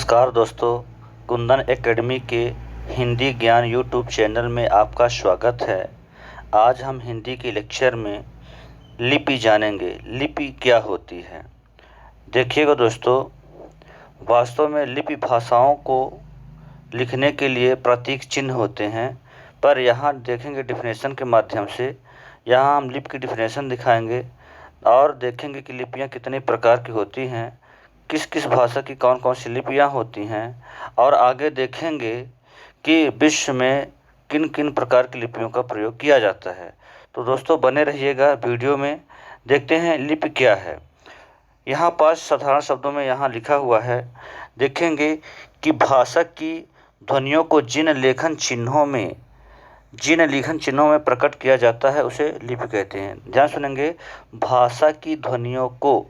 नमस्कार दोस्तों, कुंदन एकेडमी के हिंदी ज्ञान यूट्यूब चैनल में आपका स्वागत है। आज हम हिंदी के लेक्चर में लिपि जानेंगे। लिपि क्या होती है? देखिएगा दोस्तों, वास्तव में लिपि भाषाओं को लिखने के लिए प्रतीक चिन्ह होते हैं, पर यहाँ देखेंगे डिफिनेशन के माध्यम से। यहाँ हम लिपि की डिफिनेशन दिखाएंगे और देखेंगे कि लिपियाँ कितने प्रकार की होती हैं, किस किस भाषा की कौन कौन सी लिपियाँ होती हैं, और आगे देखेंगे कि विश्व में किन किन प्रकार की लिपियों का प्रयोग किया जाता है। तो दोस्तों बने रहिएगा वीडियो में। देखते हैं लिपि क्या है। यहाँ पास साधारण शब्दों में यहाँ लिखा हुआ है। देखेंगे कि भाषा की ध्वनियों को जिन लेखन चिन्हों में प्रकट किया जाता है उसे लिपि कहते हैं। ध्यान सुनेंगे, भाषा की ध्वनियों को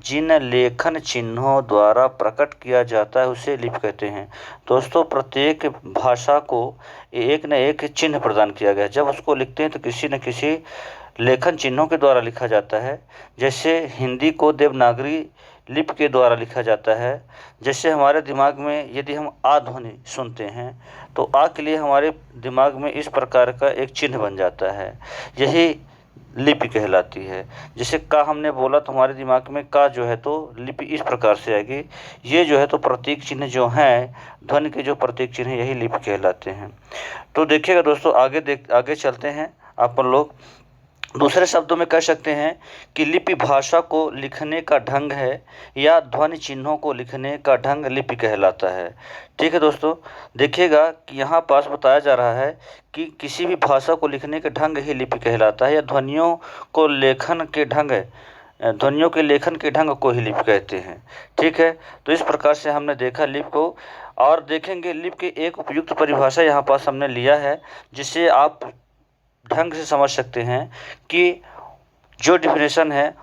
जिन लेखन चिन्हों द्वारा प्रकट किया जाता है उसे लिपि कहते हैं। दोस्तों, प्रत्येक भाषा को एक न एक चिन्ह प्रदान किया गया है। जब उसको लिखते हैं तो किसी न किसी लेखन चिन्हों के द्वारा लिखा जाता है। जैसे हिंदी को देवनागरी लिपि के द्वारा लिखा जाता है। जैसे हमारे दिमाग में यदि हम आ ध्वनि सुनते हैं तो आ के लिए हमारे दिमाग में इस प्रकार का एक चिन्ह बन जाता है, यही लिपि कहलाती है। जैसे का हमने बोला तो हमारे दिमाग में का जो है तो लिपि इस प्रकार से आएगी। ये जो है तो प्रतीक चिन्ह जो हैं, ध्वनि के जो प्रतीक चिन्ह, यही लिपि कहलाते हैं। तो देखिएगा दोस्तों, आगे चलते हैं। अपन लोग दूसरे शब्दों में कह सकते हैं कि लिपि भाषा को लिखने का ढंग है या ध्वनि चिन्हों को लिखने का ढंग लिपि कहलाता है। ठीक है दोस्तों, देखिएगा कि यहाँ पास बताया जा रहा है कि किसी भी भाषा को लिखने के ढंग ही लिपि कहलाता है, या ध्वनियों के लेखन के ढंग को ही लिपि कहते हैं। ठीक है, तो इस प्रकार से हमने देखा लिपि को। और देखेंगे लिपि की एक उपयुक्त परिभाषा यहाँ पास हमने लिया है, जिससे आप ढंग से समझ सकते हैं कि जो डिफिनेशन है,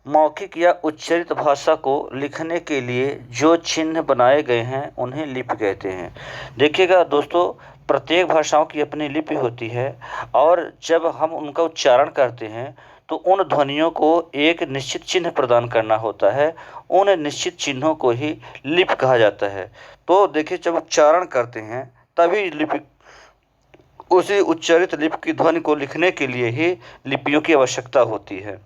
मौखिक या उच्चारित भाषा को लिखने के लिए जो चिन्ह बनाए गए हैं उन्हें लिपि कहते हैं। देखिएगा दोस्तों, प्रत्येक भाषाओं की अपनी लिपि होती है, और जब हम उनका उच्चारण करते हैं तो उन ध्वनियों को एक निश्चित चिन्ह प्रदान करना होता है। उन निश्चित चिन्हों को ही लिपि कहा जाता है। तो देखिए, जब उच्चारण करते हैं तभी लिपि, उसी उच्चारित लिपि की ध्वनि को लिखने के लिए ही लिपियों की आवश्यकता होती है।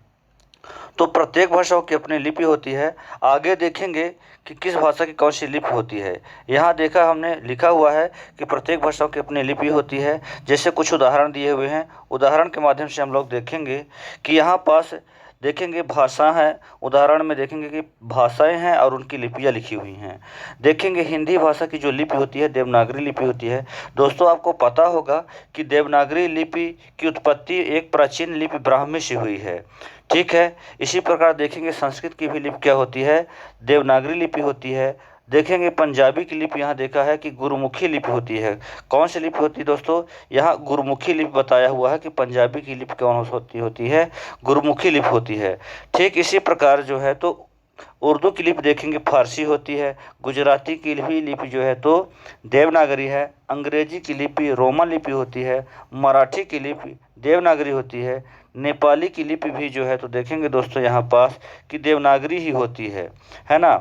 तो प्रत्येक भाषाओं की अपनी लिपि होती है। आगे देखेंगे कि किस भाषा की कौन सी लिपि होती है। यहाँ देखा हमने लिखा हुआ है कि प्रत्येक भाषाओं की अपनी लिपि होती है। जैसे कुछ उदाहरण दिए हुए हैं, उदाहरण के माध्यम से हम लोग देखेंगे कि यहाँ पास देखेंगे भाषा है। उदाहरण में देखेंगे कि भाषाएं हैं और उनकी लिपियाँ लिखी हुई हैं। देखेंगे हिंदी भाषा की जो लिपि होती है देवनागरी लिपि होती है। दोस्तों, आपको पता होगा कि देवनागरी लिपि की उत्पत्ति एक प्राचीन लिपि ब्राह्मी से हुई है। ठीक है, इसी प्रकार देखेंगे संस्कृत की भी लिपि क्या होती है, देवनागरी लिपि होती है। देखेंगे पंजाबी की लिपि यहाँ देखा है कि गुरुमुखी लिपि होती है। कौन सी लिपि होती है दोस्तों? यहाँ गुरुमुखी लिपि बताया हुआ है कि पंजाबी की लिपि कौन होती है, गुरुमुखी लिपि होती है। ठीक इसी प्रकार जो है तो उर्दू की लिपि देखेंगे फारसी होती है। गुजराती की लिपि जो है तो देवनागरी है। अंग्रेजी की लिपि रोमन लिपि होती है। मराठी की लिपि देवनागरी होती है। नेपाली की लिपि भी जो है तो देखेंगे दोस्तों यहाँ पास कि देवनागरी ही होती है ना।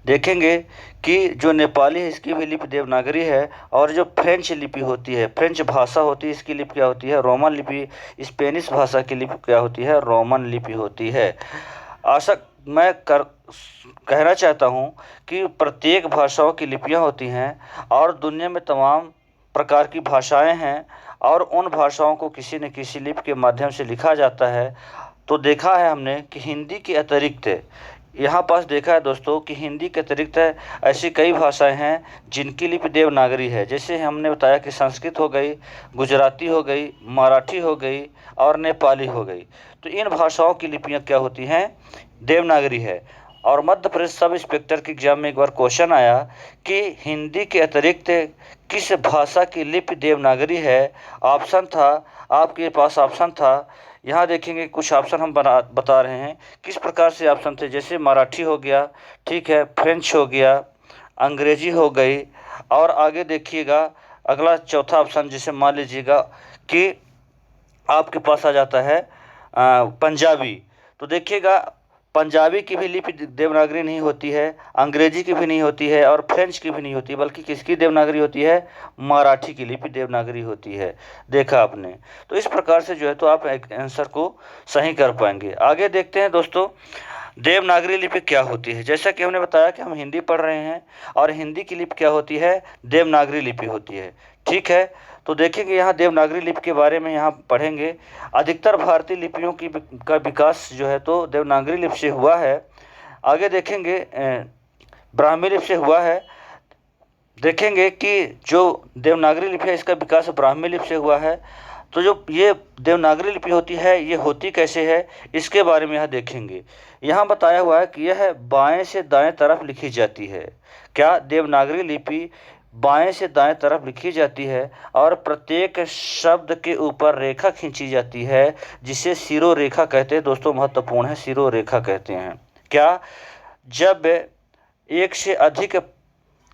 देखेंगे कि जो नेपाली है इसकी भी लिपि देवनागरी है। और जो फ्रेंच लिपि होती है, फ्रेंच भाषा होती है, इसकी लिपि क्या होती है, रोमन लिपि। स्पेनिश भाषा की लिपि क्या होती है, रोमन लिपि होती है। आशा मैं कहना चाहता हूँ कि प्रत्येक भाषाओं की लिपियाँ होती हैं और दुनिया में तमाम प्रकार की भाषाएं हैं, और उन भाषाओं को किसी न किसी लिपि के माध्यम से लिखा जाता है। तो देखा है हमने कि हिंदी के अतिरिक्त, यहाँ पास देखा है दोस्तों कि हिंदी के अतिरिक्त ऐसी कई भाषाएं हैं जिनकी लिपि देवनागरी है। जैसे हमने बताया कि संस्कृत हो गई, गुजराती हो गई, मराठी हो गई और नेपाली हो गई। तो इन भाषाओं की लिपियाँ क्या होती हैं, देवनागरी है। और मध्य प्रदेश सब इंस्पेक्टर के एग्जाम में एक बार क्वेश्चन आया कि हिंदी के अतिरिक्त किस भाषा की लिपि देवनागरी है। ऑप्शन था, आपके पास ऑप्शन था, यहाँ देखेंगे कुछ ऑप्शन हम बता रहे हैं किस प्रकार से ऑप्शन थे। जैसे मराठी हो गया, ठीक है, फ्रेंच हो गया, अंग्रेजी हो गई, और आगे देखिएगा अगला चौथा ऑप्शन, जैसे मान लीजिएगा कि आपके पास आ जाता है पंजाबी। तो देखिएगा पंजाबी की भी लिपि देवनागरी नहीं होती है, अंग्रेजी की भी नहीं होती है और फ्रेंच की भी नहीं होती, बल्कि किसकी देवनागरी होती है? मराठी की लिपि देवनागरी होती है। देखा आपने। तो इस प्रकार से जो है तो आप एक आंसर को सही कर पाएंगे। आगे देखते हैं दोस्तों, देवनागरी लिपि क्या होती है। जैसा कि हमने बताया कि हम हिंदी पढ़ रहे हैं और हिंदी की लिपि क्या होती है? देवनागरी लिपि होती है। ठीक है, तो देखेंगे यहाँ देवनागरी लिपि के बारे में यहाँ पढ़ेंगे। अधिकतर भारतीय लिपियों का विकास जो है तो देवनागरी लिपि से हुआ है। आगे देखेंगे ब्राह्मी लिपि से हुआ है। देखेंगे कि जो देवनागरी लिपि है इसका विकास ब्राह्मी लिपि से हुआ है। तो जो ये देवनागरी लिपि होती है ये होती कैसे है, इसके बारे में यहाँ देखेंगे। यहाँ बताया हुआ है कि यह बाएं से दाएं तरफ लिखी जाती है। क्या? देवनागरी लिपि बाएं से दाएं तरफ लिखी जाती है और प्रत्येक शब्द के ऊपर रेखा खींची जाती है, जिसे शिरोरेखा कहते हैं। दोस्तों महत्वपूर्ण है, शिरोरेखा कहते हैं। क्या? जब एक से अधिक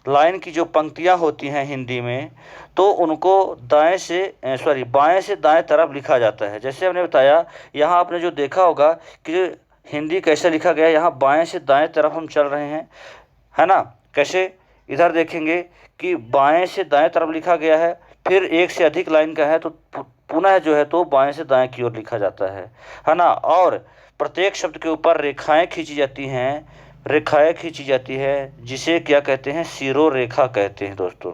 लाइन की जो पंक्तियां होती हैं हिंदी में, तो उनको बाएं से दाएं तरफ लिखा जाता है। जैसे हमने बताया, यहाँ आपने जो देखा होगा कि हिंदी कैसे लिखा गया है, यहाँ बाएं से दाएं तरफ हम चल रहे हैं, है ना। कैसे? इधर देखेंगे कि बाएं से दाएं तरफ लिखा गया है, फिर एक से अधिक लाइन का है तो पुनः जो है तो बाएं से दाएं की ओर लिखा जाता है ना। और प्रत्येक शब्द के ऊपर रेखाएं खींची जाती है, जिसे क्या कहते हैं? शिरोरेखा कहते हैं दोस्तों।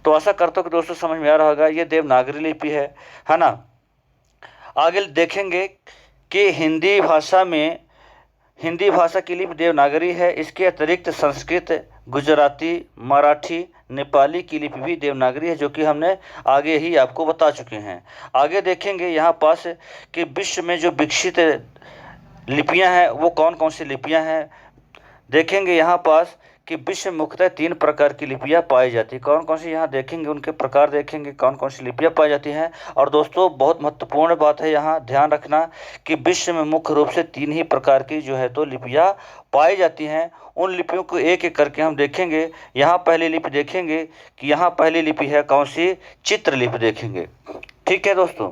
तो आशा करता हूँ कि दोस्तों समझ में आ रहा होगा, ये देवनागरी लिपि है ना। आगे देखेंगे कि हिंदी भाषा की लिपि देवनागरी है। इसके अतिरिक्त संस्कृत, गुजराती, मराठी, नेपाली की लिपि भी देवनागरी है, जो कि हमने आगे ही आपको बता चुके हैं। आगे देखेंगे यहाँ पास कि विश्व में जो विकसित लिपियाँ हैं वो कौन कौन सी लिपियाँ हैं। देखेंगे यहाँ पास कि विश्व में मुख्यतः 3 प्रकार की लिपियाँ पाई जाती हैं। कौन कौन सी? यहाँ देखेंगे, उनके प्रकार देखेंगे, कौन कौन सी लिपियाँ पाई जाती हैं। और दोस्तों बहुत महत्वपूर्ण बात है, यहाँ ध्यान रखना कि विश्व में मुख्य रूप से 3 ही प्रकार की जो है तो लिपियाँ पाई जाती हैं। उन लिपियों को एक एक करके हम देखेंगे। यहाँ पहली लिपि देखेंगे कि यहाँ पहली लिपि है कौन सी? चित्रलिपि देखेंगे। ठीक है दोस्तों,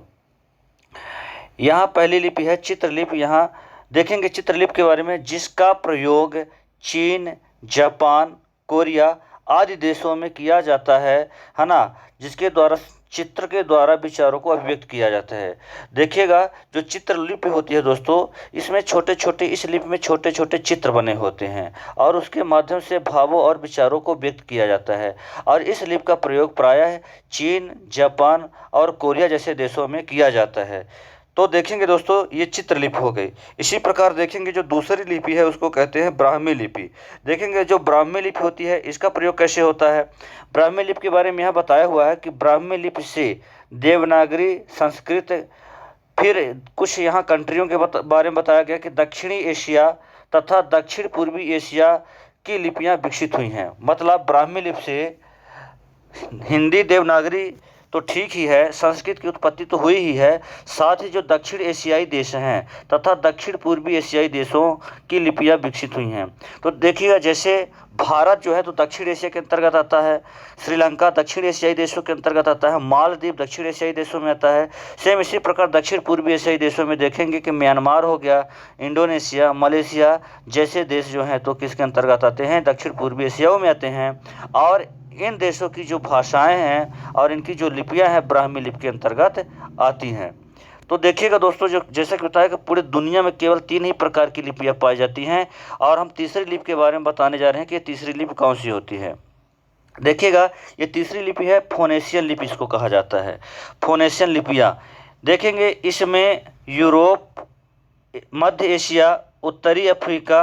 यहाँ पहली लिपि है चित्रलिपि। यहाँ देखेंगे चित्रलिपि के बारे में, जिसका प्रयोग चीन, जापान, कोरिया आदि देशों में किया जाता है ना। जिसके द्वारा चित्र के द्वारा विचारों को अभिव्यक्त किया जाता है। देखिएगा जो चित्रलिपि होती है दोस्तों, इसमें इस लिपि में छोटे छोटे चित्र बने होते हैं और उसके माध्यम से भावों और विचारों को व्यक्त किया जाता है। और इस लिपि का प्रयोग प्रायः चीन, जापान और कोरिया जैसे देशों में किया जाता है। तो देखेंगे दोस्तों ये चित्रलिपि हो गई। इसी प्रकार देखेंगे जो दूसरी लिपि है उसको कहते हैं ब्राह्मी लिपि। देखेंगे जो ब्राह्मी लिपि होती है इसका प्रयोग कैसे होता है। ब्राह्मी लिपि के बारे में यहाँ बताया हुआ है कि ब्राह्मी लिपि से देवनागरी, संस्कृत, फिर कुछ यहाँ कंट्रियों के बारे में बताया गया कि दक्षिणी एशिया तथा दक्षिण पूर्वी एशिया की लिपियाँ विकसित हुई हैं। मतलब ब्राह्मी लिपि से हिंदी देवनागरी तो ठीक ही है, संस्कृत की उत्पत्ति तो हुई ही है, साथ ही जो दक्षिण एशियाई देश हैं तथा दक्षिण पूर्वी एशियाई देशों की लिपियाँ विकसित हुई हैं। तो देखिएगा जैसे भारत जो है तो दक्षिण एशिया के अंतर्गत आता है, श्रीलंका दक्षिण एशियाई देशों के अंतर्गत आता है, मालदीव दक्षिण एशियाई देशों में आता है। सेम इसी प्रकार दक्षिण पूर्वी एशियाई देशों में देखेंगे कि म्यांमार हो गया, इंडोनेशिया, मलेशिया जैसे देश जो हैं तो किसके अंतर्गत आते हैं? दक्षिण पूर्वी एशियाओं में आते हैं। और इन देशों की जो भाषाएं हैं और इनकी जो लिपियां हैं ब्राह्मी लिपि के अंतर्गत आती हैं। तो देखिएगा दोस्तों, जो जैसा कि बताया कि पूरी दुनिया में केवल 3 ही प्रकार की लिपियां पाई जाती हैं। और हम तीसरी लिपि के बारे में बताने जा रहे हैं कि ये तीसरी लिपि कौन सी होती है। देखिएगा ये तीसरी लिपि है फोनेशियन लिपि, इसको कहा जाता है। फोनेशियन लिपियाँ देखेंगे, इसमें यूरोप, मध्य एशिया, उत्तरी अफ्रीका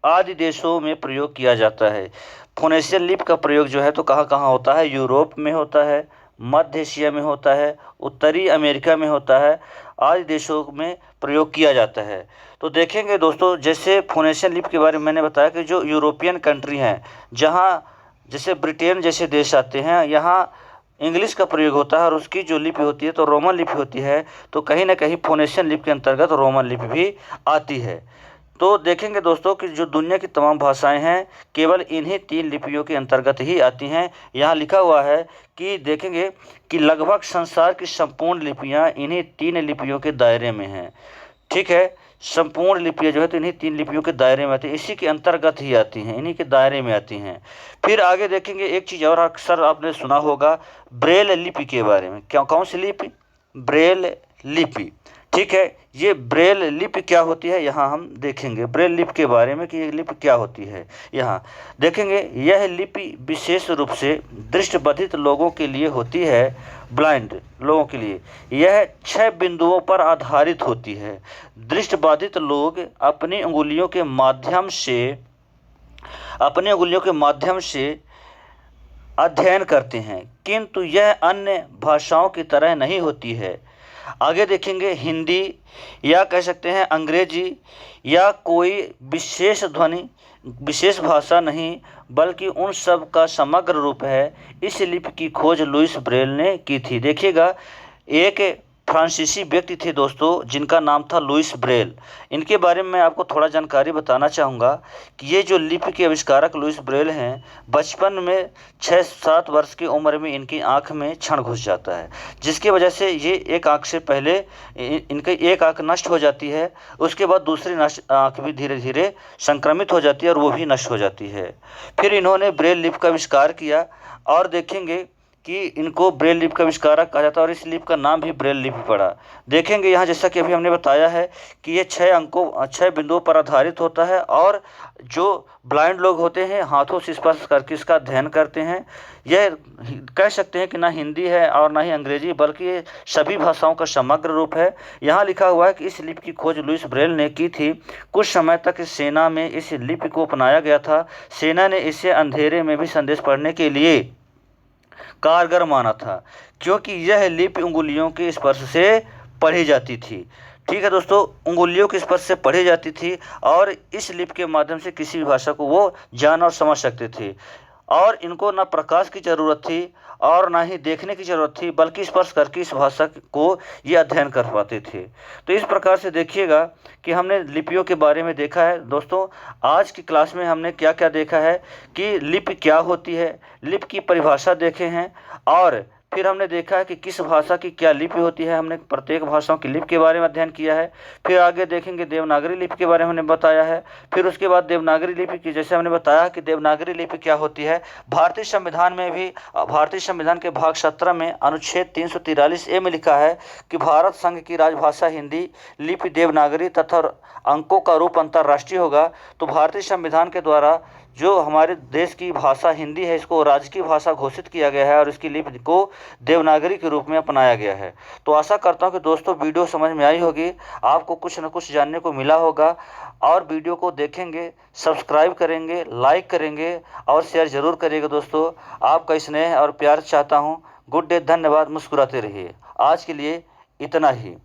आदि देशों में प्रयोग किया जाता है। फोनेशियन लिपि का प्रयोग जो है तो कहाँ कहाँ होता है? यूरोप में होता है, मध्य एशिया में होता है, उत्तरी अमेरिका में होता है, आदि देशों में प्रयोग किया जाता है। तो देखेंगे दोस्तों, जैसे फोनेशियन लिपि के बारे में मैंने बताया कि जो यूरोपियन कंट्री हैं, जहाँ जैसे ब्रिटेन जैसे देश आते हैं, यहाँ इंग्लिश का प्रयोग होता है और उसकी जो लिपि होती है तो रोमन लिपि होती है। तो कहीं ना कहीं फोनेशियन लिपि के अंतर्गत रोमन लिपि भी आती है। तो देखेंगे दोस्तों कि जो दुनिया की तमाम भाषाएं हैं केवल इन्हीं 3 लिपियों के अंतर्गत ही आती हैं। यहाँ लिखा हुआ है कि देखेंगे कि लगभग संसार की संपूर्ण लिपियाँ इन्हीं 3 लिपियों के दायरे में हैं। ठीक है, संपूर्ण लिपियाँ जो है तो इन्हीं 3 लिपियों के दायरे में आती हैं, इसी के अंतर्गत ही आती हैं, इन्हीं के दायरे में आती हैं। फिर आगे देखेंगे एक चीज़ और अक्सर आपने सुना होगा ब्रेल लिपि के बारे में। क्या कौन सी लिपि? ब्रेल लिपि। ठीक है, ये ब्रेल लिपि क्या होती है यहाँ हम देखेंगे ब्रेल लिपि के बारे में कि ये लिपि क्या होती है। यहाँ देखेंगे यह लिपि विशेष रूप से दृष्टिबाधित लोगों के लिए होती है, ब्लाइंड लोगों के लिए। यह 6 बिंदुओं पर आधारित होती है। दृष्टिबाधित लोग अपनी उंगलियों के माध्यम से अध्ययन करते हैं, किंतु यह अन्य भाषाओं की तरह नहीं होती है। आगे देखेंगे हिंदी या कह सकते हैं अंग्रेजी या कोई विशेष भाषा नहीं, बल्कि उन सब का समग्र रूप है। इस लिपि की खोज लुईस ब्रेल ने की थी। देखिएगा, एक फ्रांसीसी व्यक्ति थे दोस्तों जिनका नाम था लुईस ब्रेल। इनके बारे में मैं आपको थोड़ा जानकारी बताना चाहूँगा कि ये जो लिपि के आविष्कारक लुईस ब्रेल हैं, बचपन में 6-7 वर्ष की उम्र में इनकी आँख में क्षण घुस जाता है, जिसकी वजह से ये एक आँख से पहले इनकी एक आँख नष्ट हो जाती है, उसके बाद दूसरी आँख भी धीरे धीरे संक्रमित हो जाती है और वो भी नष्ट हो जाती है। फिर इन्होंने ब्रेल लिपि का आविष्कार किया और देखेंगे कि इनको ब्रेल लिपि का आविष्कारक कहा जाता है और इस लिपि का नाम भी ब्रेल लिपि पड़ा। देखेंगे यहाँ जैसा कि अभी हमने बताया है कि ये 6 बिंदुओं पर आधारित होता है और जो ब्लाइंड लोग होते हैं हाथों से स्पर्श करके इसका अध्ययन करते हैं। यह कह सकते हैं कि ना हिंदी है और ना ही अंग्रेजी, बल्कि ये सभी भाषाओं का समग्र रूप है। यहाँ लिखा हुआ है कि इस लिपि की खोज लुईस ब्रेल ने की थी। कुछ समय तक सेना में इस लिपि को अपनाया गया था। सेना ने इसे अंधेरे में भी संदेश पढ़ने के लिए कारगर माना था, क्योंकि यह लिपि उंगलियों के स्पर्श से पढ़ी जाती थी। ठीक है दोस्तों, उंगलियों के स्पर्श से पढ़ी जाती थी और इस लिपि के माध्यम से किसी भी भाषा को वो जान और समझ सकते थे। और इनको ना प्रकाश की ज़रूरत थी और ना ही देखने की ज़रूरत थी, बल्कि स्पर्श करके इस भाषा को ये अध्ययन कर पाते थे। तो इस प्रकार से देखिएगा कि हमने लिपियों के बारे में देखा है। दोस्तों, आज की क्लास में हमने क्या क्या देखा है कि लिपि क्या होती है, लिपि की परिभाषा देखे हैं और फिर हमने देखा है कि किस भाषा की क्या लिपि होती है। हमने प्रत्येक भाषाओं की लिपि के बारे में अध्ययन किया है। फिर आगे देखेंगे देवनागरी लिपि के बारे में हमने बताया है। फिर उसके बाद देवनागरी लिपि की, जैसे हमने बताया कि देवनागरी लिपि क्या होती है। भारतीय संविधान में भी, भारतीय संविधान के भाग 17 में अनुच्छेद 343A में लिखा है कि भारत संघ की राजभाषा हिंदी, लिपि देवनागरी तथा अंकों का रूप अंतर्राष्ट्रीय होगा। तो भारतीय संविधान के द्वारा जो हमारे देश की भाषा हिंदी है, इसको राजकीय भाषा घोषित किया गया है और इसकी लिपि को देवनागरी के रूप में अपनाया गया है। तो आशा करता हूं कि दोस्तों वीडियो समझ में आई होगी, आपको कुछ न कुछ जानने को मिला होगा। और वीडियो को देखेंगे, सब्सक्राइब करेंगे, लाइक करेंगे और शेयर ज़रूर करिएगा। दोस्तों, आपका स्नेह और प्यार चाहता हूँ। गुड डे, धन्यवाद, मुस्कुराते रहिए। आज के लिए इतना ही।